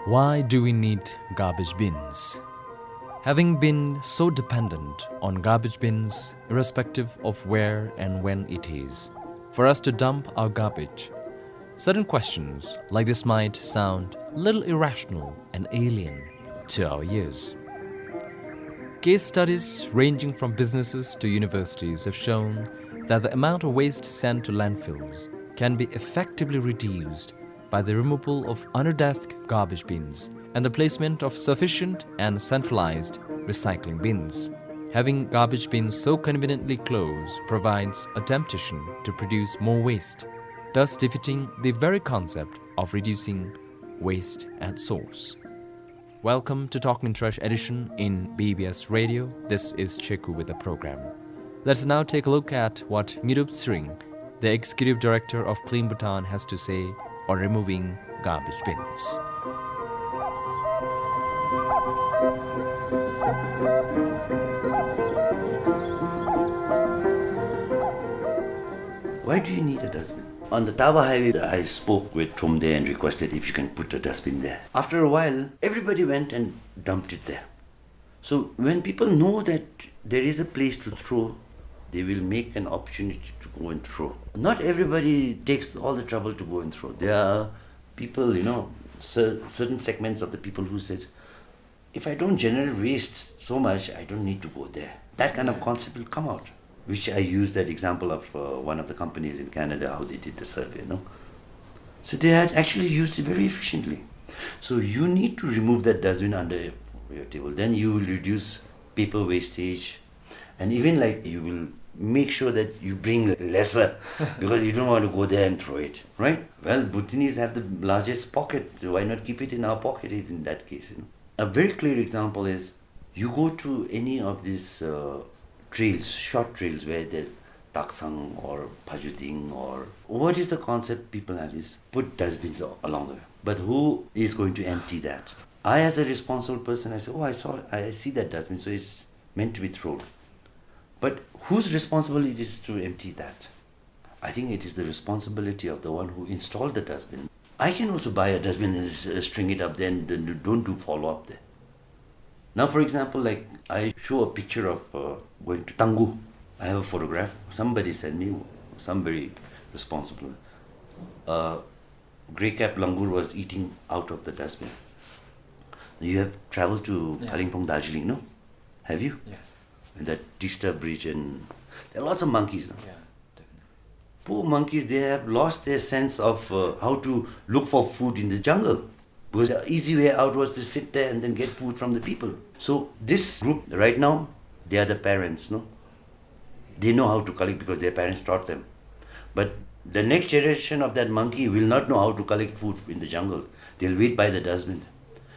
Why do we need garbage bins? Having been so dependent on garbage bins, irrespective of where and when it is, for us to dump our garbage, certain questions like this might sound a little irrational and alien to our ears. Case studies ranging from businesses to universities have shown that the amount of waste sent to landfills can be effectively reduced by the removal of under-desk garbage bins and the placement of sufficient and centralized recycling bins. Having garbage bins so conveniently close provides a temptation to produce more waste, thus defeating the very concept of reducing waste at source. Welcome to Talking Trash edition in BBS Radio. This is Chayku with the program. Let's now take a look at what Mirup Sring, the Executive Director of Clean Bhutan, has to say on removing garbage bins. Why do you need a dustbin? On the Taba Highway, I spoke with Tumde and requested if you can put a dustbin there. After a while, everybody went and dumped it there. So when people know that there is a place to throw, they will make an opportunity to go and throw. Not everybody takes all the trouble to go and throw. There are people, certain segments of the people who says, if I don't generate waste so much, I don't need to go there. That kind of concept will come out, which I used that example of one of the companies in Canada, how they did the survey, So they had actually used it very efficiently. So you need to remove that dustbin under your table. Then you will reduce paper wastage. And even you will make sure that you bring lesser because you don't want to go there and throw it, right? Well, Bhutanese have the largest pocket. So why not keep it in our pocket in that case? A very clear example is you go to any of these trails, short trails where the Taksang or Pajuding or what is the concept people have is put dustbins along the way. But who is going to empty that? I as a responsible person, I say, I see that dustbin, so it's meant to be thrown. But whose responsibility it is to empty that? I think it is the responsibility of the one who installed the dustbin. I can also buy a dustbin and string it up there and don't do follow-up there. Now, for example, I show a picture of going to Tangu. I have a photograph. Somebody sent me, some very responsible. Grey cap langur was eating out of the dustbin. You have traveled to Kalimpong, Darjeeling, no? Have you? Yes. And that Tista Bridge, and there are lots of monkeys. Yeah, definitely. Poor monkeys, they have lost their sense of how to look for food in the jungle. Because the easy way out was to sit there and then get food from the people. So this group, right now, they are the parents, no? They know how to collect because their parents taught them. But the next generation of that monkey will not know how to collect food in the jungle. They'll wait by the dustbin.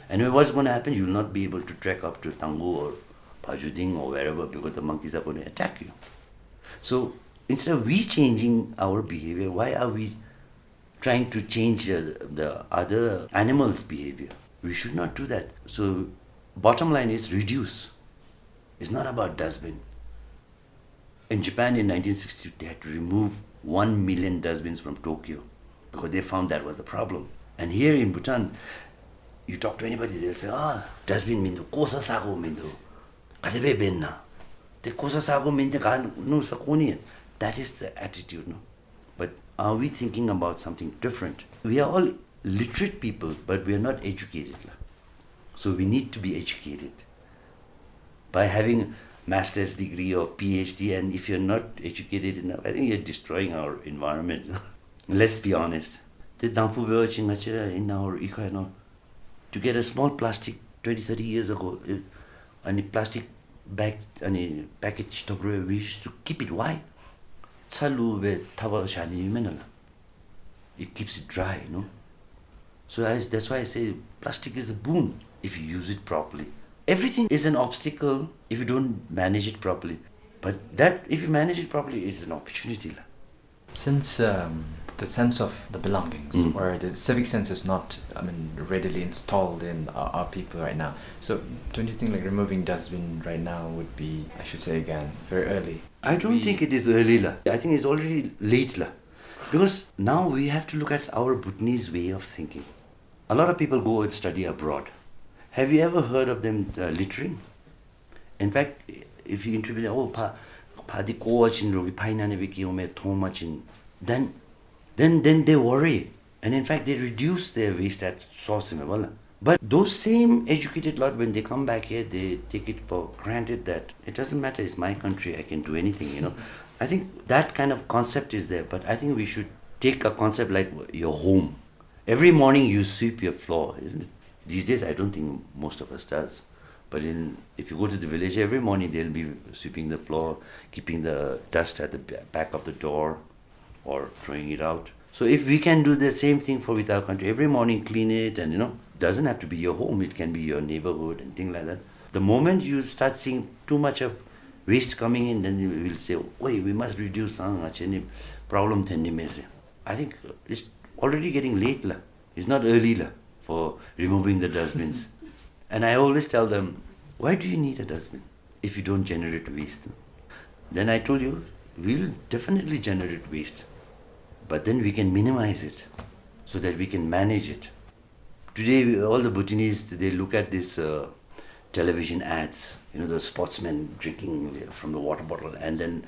And what's going to happen? You will not be able to trek up to Tangu or Pajuding or wherever because the monkeys are going to attack you. So instead of we changing our behavior, why are we trying to change the other animals' behavior? We should not do that. So bottom line is reduce. It's not about dustbin. In Japan in 1960, they had to remove 1 million dustbins from Tokyo because they found that was the problem. And here in Bhutan, you talk to anybody, they'll say, dustbin mindu, kosa sago mindu, kadebe benna. The kosa sago mindu no sakoni. That is the attitude, no? But are we thinking about something different? We are all literate people, but we are not educated. So we need to be educated. By having master's degree or PhD, and if you're not educated enough, I think you're destroying our environment. Let's be honest. The dampu in our economy, to get a small plastic 20, 30 years ago, and a plastic bag and a package, we used to keep it. Why? It keeps it dry, no? So that's why I say plastic is a boon if you use it properly. Everything is an obstacle if you don't manage it properly. But that, if you manage it properly, it's an opportunity. Since the sense of the belongings, or the civic sense is not, readily installed in our people right now. So don't you think removing dustbin right now would be, I should say again, very early? I don't think it is early. I think it's already late. Because now we have to look at our Bhutanese way of thinking. A lot of people go and study abroad. Have you ever heard of them littering? In fact, if you interview them, padi koachin rogi painane biki ome thomachin, then they worry, and in fact they reduce their waste at source. But those same educated lot, when they come back here, they take it for granted that it doesn't matter. It's my country. I can do anything. I think that kind of concept is there, but I think we should take a concept like your home. Every morning you sweep your floor, isn't it? These days I don't think most of us does. But if you go to the village, every morning they'll be sweeping the floor, keeping the dust at the back of the door, or throwing it out. So if we can do the same thing with our country, every morning clean it, and doesn't have to be your home, it can be your neighborhood and things like that. The moment you start seeing too much of waste coming in, then you will say, "Oi, we must reduce problem." I think it's already getting late. It's not early for removing the dustbins. And I always tell them, why do you need a dustbin if you don't generate waste? Then I told you, we'll definitely generate waste, but then we can minimize it so that we can manage it. Today, all the Bhutanese, they look at these television ads, the sportsmen drinking from the water bottle and then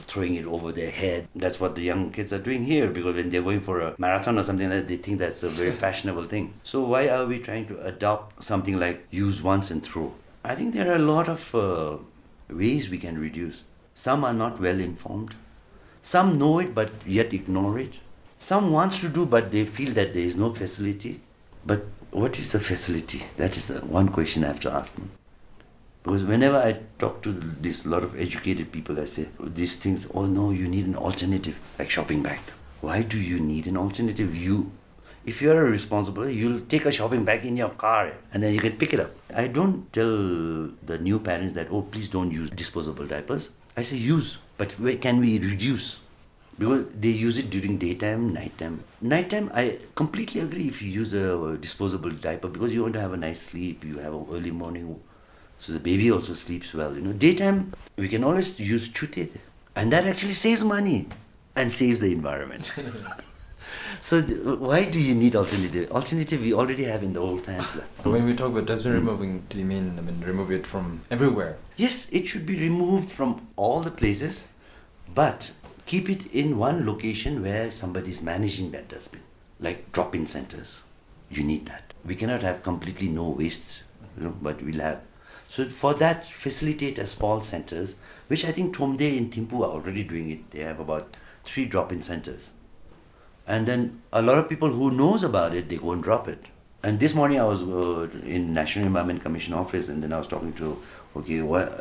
throwing it over their head. That's what the young kids are doing here, because when they're going for a marathon or something like that, they think that's a very fashionable thing. So why are we trying to adopt something like use once and throw? I think there are a lot of ways we can reduce. Some are not well informed. Some know it but yet ignore it. Some wants to do but they feel that there is no facility. But what is the facility? That is the one question I have to ask them. Because whenever I talk to this lot of educated people, I say, these things, oh no, you need an alternative, like shopping bag. Why do you need an alternative? If you're a responsible, you'll take a shopping bag in your car and then you can pick it up. I don't tell the new parents that, oh, please don't use disposable diapers. I say use, but where can we reduce? Because they use it during daytime, nighttime. Nighttime, I completely agree if you use a disposable diaper, because you want to have a nice sleep, you have an early morning, so the baby also sleeps well. Daytime, we can always use chute, and that actually saves money and saves the environment. So why do you need alternative? Alternative we already have in the old times. When we talk about dustbin removing, do you mean remove it from everywhere? Yes, it should be removed from all the places, but keep it in one location where somebody is managing that dustbin, like drop-in centers. You need that. We cannot have completely no waste, but we'll have. So for that, facilitate a small centers, which I think Thomde in Thimphu are already doing it. They have about 3 drop-in centers. And then a lot of people who knows about it, they go and drop it. And this morning I was in National Environment Commission office, and then I was talking to,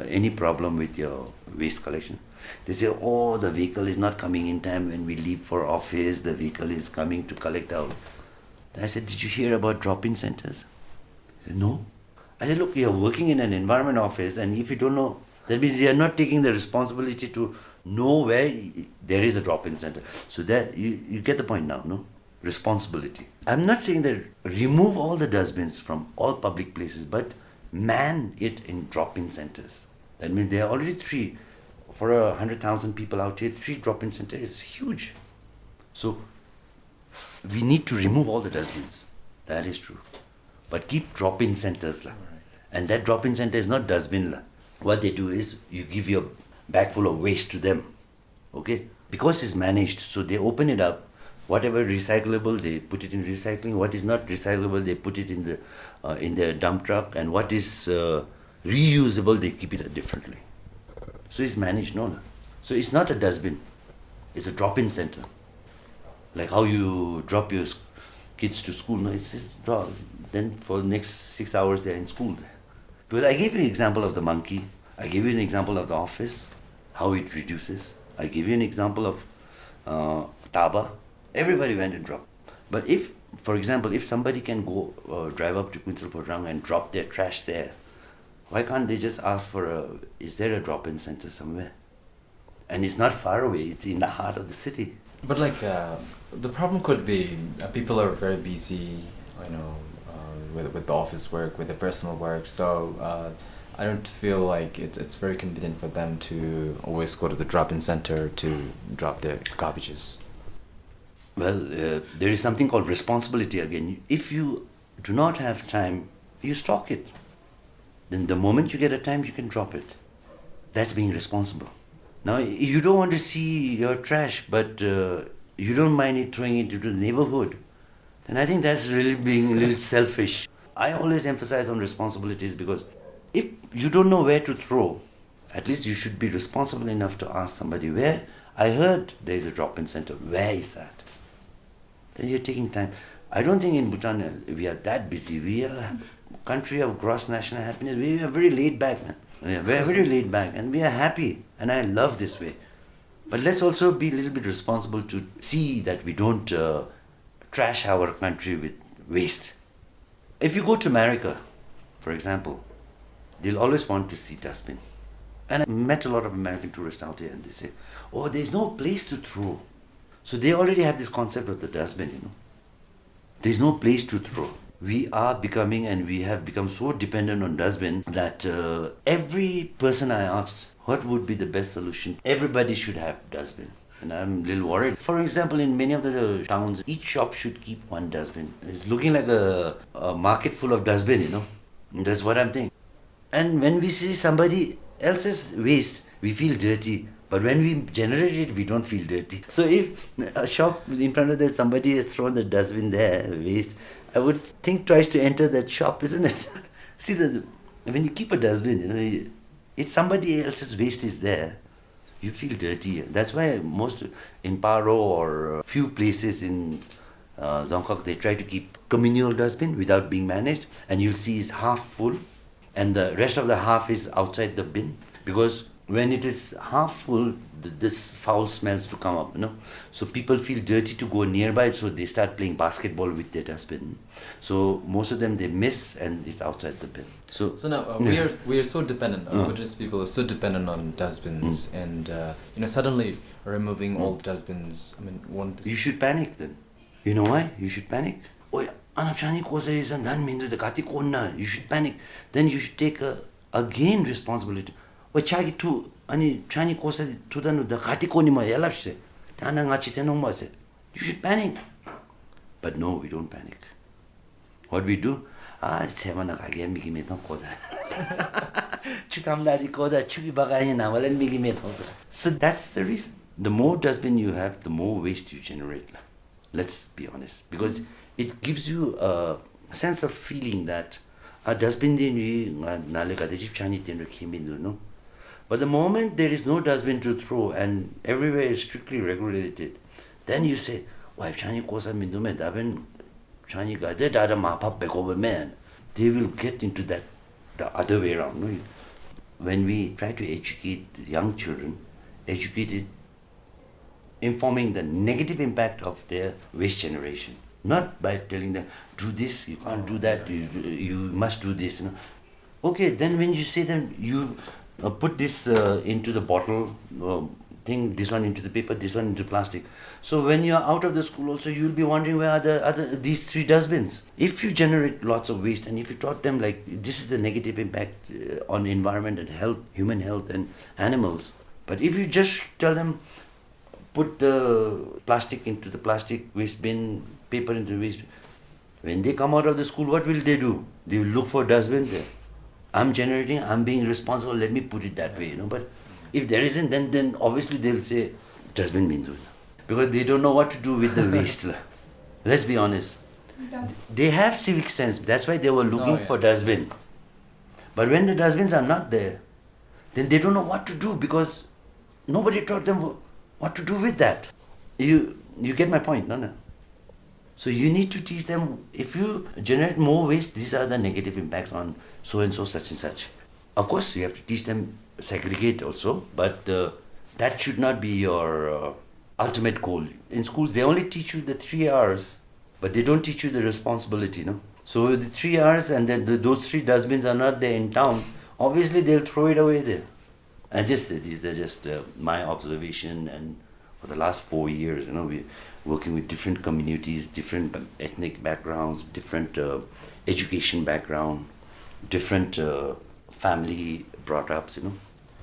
any problem with your waste collection? They say, oh, the vehicle is not coming in time when we leave for office, the vehicle is coming to collect out. I said, did you hear about drop-in centers? He said, no. I said, look, you're working in an environment office, and if you don't know, that means you're not taking the responsibility to know where there is a drop-in center. So that you get the point now, no? Responsibility. I'm not saying that remove all the dustbins from all public places, but man it in drop-in centers. That means there are already 3. For 100,000 people out here, 3 drop-in centers is huge. So we need to remove all the dustbins. That is true. But keep drop-in centers. Right. And that drop-in center is not dustbin. What they do is you give your bag full of waste to them. Okay? Because it's managed, so they open it up. Whatever recyclable, they put it in recycling. What is not recyclable, they put it in the dump truck. And what is reusable, they keep it differently. So it's managed, no. So it's not a dustbin. It's a drop-in center. Like how you drop your kids to school. No, it's drop. Then for the next 6 hours they're in school. Because I gave you an example of the monkey. I gave you an example of the office, how it reduces. I gave you an example of Taba. Everybody went and dropped. But if, for example, if somebody can go drive up to Kunsal Porang and drop their trash there, why can't they just ask for is there a drop-in center somewhere? And it's not far away, it's in the heart of the city. But the problem could be people are very busy, with the office work, with the personal work. So I don't feel like it's very convenient for them to always go to the drop-in center to drop their garbages. Well, there is something called responsibility again. If you do not have time, you stock it. Then the moment you get a time, you can drop it. That's being responsible. Now, you don't want to see your trash, but you don't mind it throwing it into the neighborhood. Then I think that's really being a little selfish. I always emphasize on responsibilities because if you don't know where to throw, at least you should be responsible enough to ask somebody where. I heard there is a drop-in center. Where is that? Then you're taking time. I don't think in Bhutan we are that busy. We are a country of gross national happiness. We are very laid back, man. We are very, very laid back and we are happy. And I love this way. But let's also be a little bit responsible to see that we don't trash our country with waste. If you go to America, for example, they'll always want to see dustbin. And I met a lot of American tourists out here and they say, oh, there's no place to throw. So they already have this concept of the dustbin, you know. There's no place to throw. We are becoming and we have become so dependent on dustbin that every person I asked, what would be the best solution? Everybody should have dustbin. And I'm a little worried. For example, in many of the towns, each shop should keep one dustbin. It's looking like a market full of dustbin, you know. And that's what I'm thinking. And when we see somebody else's waste, we feel dirty. But when we generate it, we don't feel dirty. So if a shop in front of that, somebody has thrown the dustbin there, waste, I would think twice to enter that shop, isn't it? See, when you keep a dustbin, you know, if somebody else's waste is there, you feel dirty. That's why most in Paro or a few places in Zongkok, they try to keep communal dustbin without being managed. And you'll see it's half full and the rest of the half is outside the bin. Because when it is half full, this foul smells to come up, you know. So people feel dirty to go nearby, so they start playing basketball with their dustbin. So most of them, they miss and it's outside the bin. So now we are so dependent, Buddhist people are so dependent on dustbins and suddenly removing all dustbins, I mean, you should panic then. You know why? You should panic. Oh, you should panic. Then you should take again responsibility. You should panic. But no, we don't panic. What we do? So that's the reason. The more dustbin you have, the more waste you generate. Let's be honest. Because it gives you a sense of feeling that a dustbin no. But the moment there is no dustbin to throw and everywhere is strictly regulated, then you say, why Chani kosa mindume daben Chani gade dada mapap bekover man. They will get into that the other way around. No? When we try to educate young children, educate it, informing the negative impact of their waste generation. Not by telling them, do this, you can't do that, you must do this. You know? Okay, then when you say them, you put this into the bottle thing, this one into the paper, this one into plastic. So when you are out of the school also, you'll be wondering where are these three dustbins. If you generate lots of waste and if you taught them like this is the negative impact on environment and health, human health and animals. But if you just tell them, put the plastic into the plastic waste bin, paper into the waste bin. When they come out of the school, what will they do? They will look for dustbin there. I'm generating, I'm being responsible, let me put it that way, you know. But if there isn't, then obviously they'll say, dustbin bindu. Because they don't know what to do with the waste. Let's be honest. They have civic sense, that's why they were looking for dustbin. But when the dustbins are not there, then they don't know what to do because nobody taught them what to do with that. You get my point, no? So you need to teach them, if you generate more waste, these are the negative impacts on so-and-so, such and such. Of course, you have to teach them segregate also, but that should not be your ultimate goal. In schools, they only teach you the 3 R's, but they don't teach you the responsibility, no? So the 3 R's and then those 3 dustbins are not there in town, obviously they'll throw it away there. And these are just my observation, and for the last 4 years, you know, we're working with different communities, different ethnic backgrounds, different education background, different family brought ups, you know.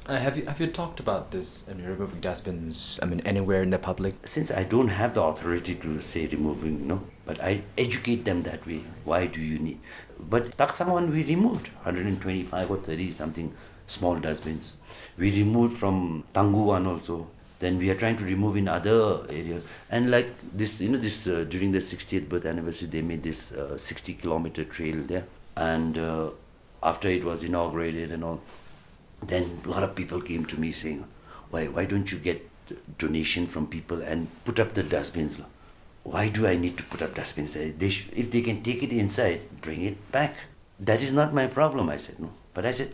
Have you talked about this? I mean, removing dustbins. I mean, anywhere in the public. Since I don't have the authority to say removing, no, but I educate them that way. Why do you need? But Taksang one we removed 125 or 30 something small dustbins. We removed from Tanggu one also. Then we are trying to remove in other areas. And like this, during the 60th birth anniversary, they made this 60-kilometer trail there. And after it was inaugurated and all, then a lot of people came to me saying, why don't you get donation from people and put up the dustbins? Why do I need to put up dustbins there? If they can take it inside, bring it back. That is not my problem, I said. No. But I said,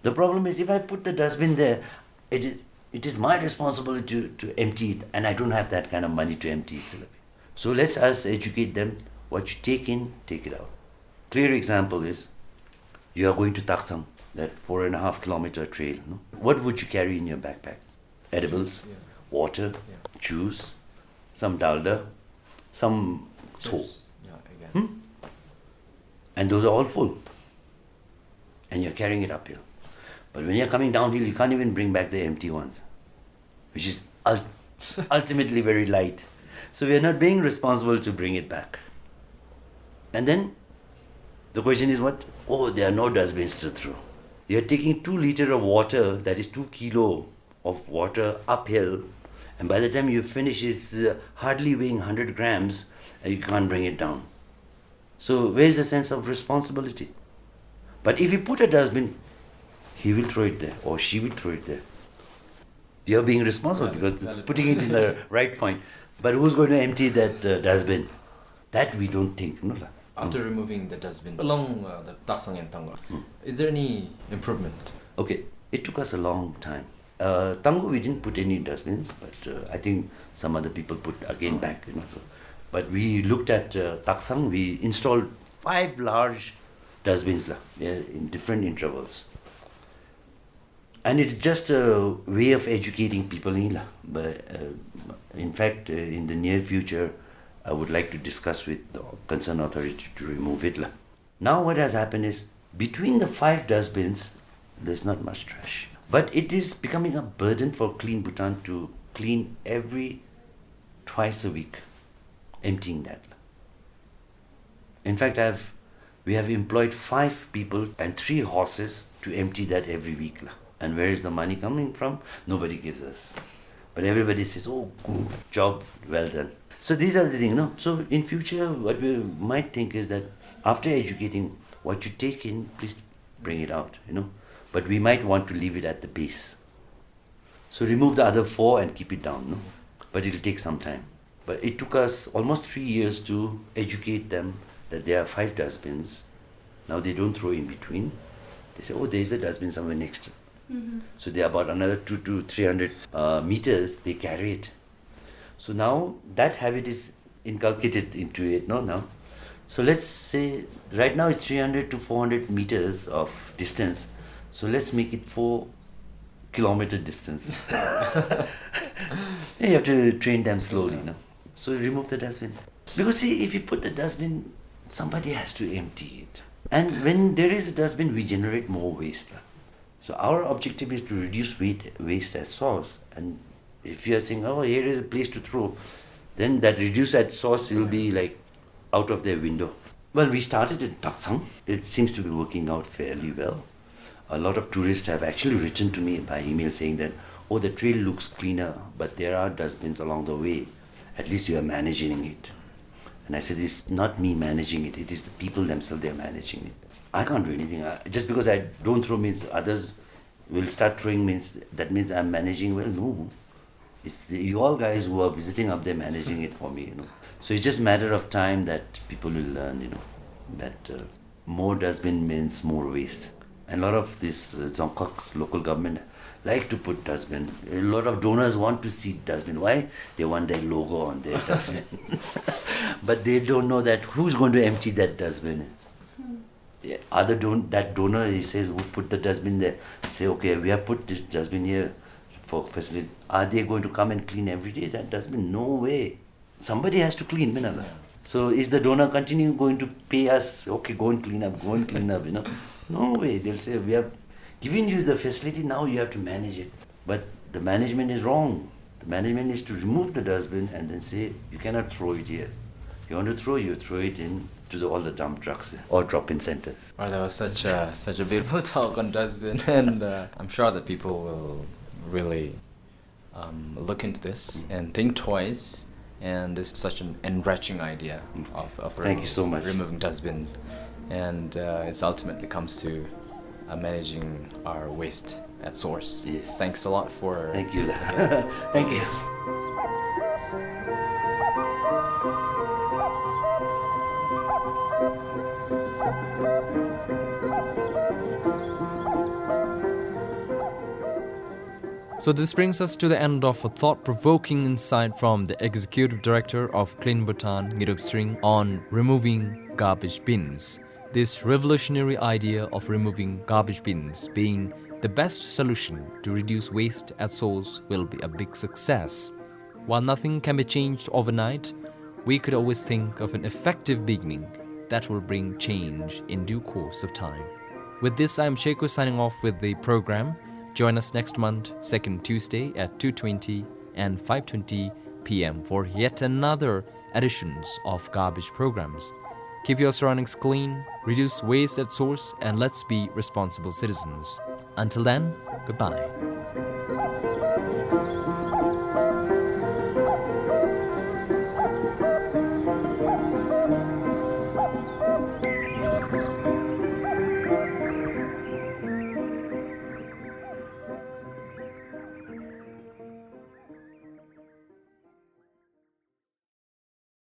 the problem is if I put the dustbin there, it is my responsibility to empty it, and I don't have that kind of money to empty it. So let's us educate them. What you take in, take it out. Clear example is, you are going to Taksang, that 4.5-kilometer trail. No? What would you carry in your backpack? Edibles, Yeah. water, juice, some dalda, some soap. Yeah, again. And those are all full. And you're carrying it uphill. But when you're coming downhill, you can't even bring back the empty ones, which is ultimately very light. So we are not being responsible to bring it back. And then the question is what? Oh, there are no dustbins to throw. You're taking 2 liters of water, that is 2 kilo of water uphill, and by the time you finish, it's hardly weighing 100 grams, and you can't bring it down. So where's the sense of responsibility? But if you put a dustbin, he will throw it there, or she will throw it there. You're being responsible because putting it in the right point. But who's going to empty that dustbin? That we don't think. No? After removing the dustbin along the Taksang and Tanggu, is there any improvement? Okay, it took us a long time. Tanggu, we didn't put any dustbins, but I think some other people put again back. So. But we looked at Taksang, we installed 5 large dustbins in different intervals. And it's just a way of educating people. But in fact, in the near future, I would like to discuss with the concerned authority to remove it. Now what has happened is, between the 5 dustbins, there's not much trash. But it is becoming a burden for Clean Bhutan to clean twice a week, emptying that. In fact, we have employed 5 people and 3 horses to empty that every week. And where is the money coming from? Nobody gives us. But everybody says, oh, good job, well done. So these are the things, no? So in future, what we might think is that after educating, what you take in, please bring it out, But we might want to leave it at the base. So remove the other 4 and keep it down, But it'll take some time. But it took us almost 3 years to educate them that there are 5 dustbins. Now they don't throw in between. They say, oh, there's a dustbin somewhere next. So they are about another 200 to 300 meters, they carry it. So now that habit is inculcated into it, now. So let's say right now it's 300 to 400 meters of distance. So let's make it 4-kilometer distance. You have to train them slowly, So remove the dustbins. Because see, if you put the dustbin, somebody has to empty it. And when there is a dustbin, we generate more waste. So our objective is to reduce waste as source. And if you are saying, oh, here is a place to throw, then that reduce at source will be like out of their window. Well, we started in Taksang. It seems to be working out fairly well. A lot of tourists have actually written to me by email saying that, oh, the trail looks cleaner, but there are dustbins along the way. At least you are managing it. And I said, it's not me managing it. It is the people themselves, they are managing it. I can't do anything. Just because I don't throw means others will start throwing that means I'm managing well. No. It's you all guys who are visiting up there managing it for me, So it's just a matter of time that people will learn, that more dustbin means more waste. And a lot of this Dzongkhok's local government like to put dustbin. A lot of donors want to see dustbin. Why? They want their logo on their dustbin. But they don't know that who's going to empty that dustbin. Yeah, that donor, he says, who put the dustbin there? Say, okay, we have put this dustbin here for facility. Are they going to come and clean every day that dustbin? No way. Somebody has to clean, Minala. So is the donor going to pay us, okay, go and clean up, No way. They'll say, we have given you the facility, now you have to manage it. But the management is wrong. The management is to remove the dustbin and then say, you cannot throw it here. You want to throw, you throw it in to all the dump trucks or drop-in centers. Oh, that was such a beautiful talk on dustbin, and I'm sure that people will really look into this and think twice. And this is such an enriching idea of Thank you so much. removing dustbins, and it ultimately comes to managing our waste at source. Yes. Thanks a lot for. Thank you. Thank you. So this brings us to the end of a thought-provoking insight from the Executive Director of Clean Bhutan, Ngirup Sring, on removing garbage bins. This revolutionary idea of removing garbage bins being the best solution to reduce waste at source will be a big success. While nothing can be changed overnight, we could always think of an effective beginning that will bring change in due course of time. With this, I'm Chayku signing off with the program. Join us next month, second Tuesday at 2:20 and 5:20 p.m. for yet another editions of garbage programs. Keep your surroundings clean, reduce waste at source, and let's be responsible citizens. Until then, goodbye.